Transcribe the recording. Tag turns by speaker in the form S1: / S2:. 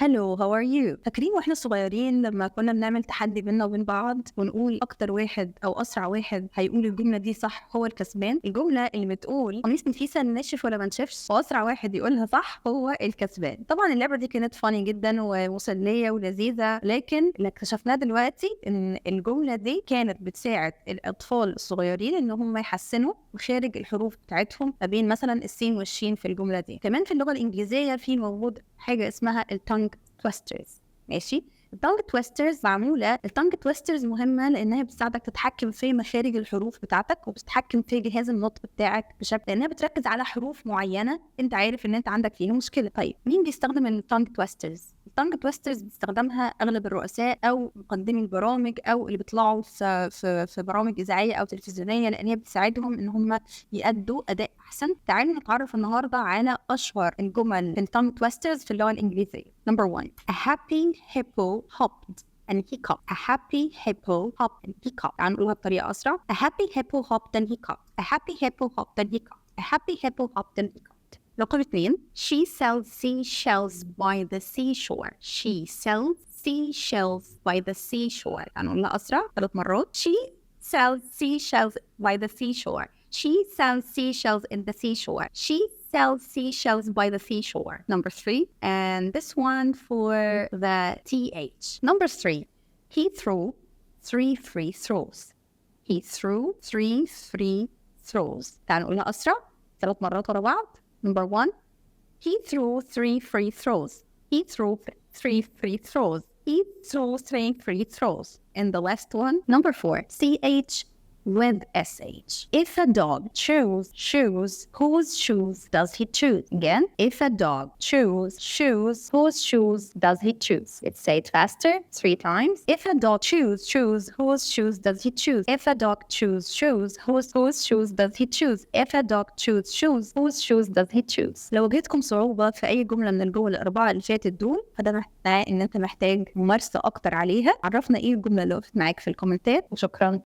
S1: hello how are you. فاكرين واحنا صغيرين لما كنا بنعمل تحدي بينا وبين بعض ونقول اكتر واحد او اسرع واحد هيقول الجمله دي صح هو الكسبان؟ الجمله اللي بتقول قميص نفيسه نشف ولا ما نشفش واسرع واحد يقولها صح هو الكسبان. طبعا اللعبه دي كانت فاني جدا ومسليه ولذيذه، لكن اللي اكتشفناه دلوقتي ان الجمله دي كانت بتساعد الاطفال الصغيرين ان هم يحسنوا مخارج الحروف بتاعتهم ما بين مثلا السين والشين في الجمله دي. كمان في اللغه الانجليزيه في موجود حاجه اسمها التونج تويسترز. ماشي، التونج تويسترز معموله. التونج تويسترز مهمه لانها بتساعدك تتحكم في مخارج الحروف بتاعتك وبتتحكم في جهاز النطق بتاعك بشكل، لانها بتركز على حروف معينه انت عارف ان انت عندك فيها مشكله. طيب مين بيستخدم التونج تويسترز؟ التونج تويسترز بيستخدمها اغلب الرؤساء او مقدمي البرامج او اللي بيطلعوا في برامج اذاعيه او تلفزيونيه، لان هي بتساعدهم ان هم يأدوا اداء احسن. تعالوا نتعرف النهارده على اشهر الجمل في التونج تويسترز في اللغه الانجليزيه. Number 1. A happy hippo hopped and hiccuped. A happy hippo hopped and hiccuped. تعالوا نقولها بطريقه اسرع. A happy hippo hopped and hiccuped. A happy hippo hopped and hiccuped. A happy hippo hopped and hiccuped. رقم 2. She sells seashells by the seashore. She sells seashells by the seashore. هنقولها أسرع 3 مرات. She sells seashells by the seashore. She sells seashells in the seashore. She sells seashells by the seashore. Number 3. And this one for the TH. Number 3. He threw 3 free throws. He threw 3 free throws. تعالوا نقولها أسرع 3 مرات ورا بعض. Number 1. He threw 3 free throws. He threw 3 free throws. He threw 3 free throws. And the last one. Number 4. CH with SH. If a dog chews shoes, whose shoes does he choose? Again, if a dog chews shoes, whose shoes does he choose? Let's say it faster 3 times. If a dog chews shoes, whose shoes does he choose? If a dog chews shoes, whose shoes does he choose? If a dog chews shoes, whose shoes does he choose? لو واجهتكم صعوبة في أي جملة من الجمل الأربعة اللي فاتت دول، فده معناه إن أنت محتاج ممارسة أكتر عليها. عرفنا إيه الجملة اللي وقفت معاك في الكومنتات، وشكرا.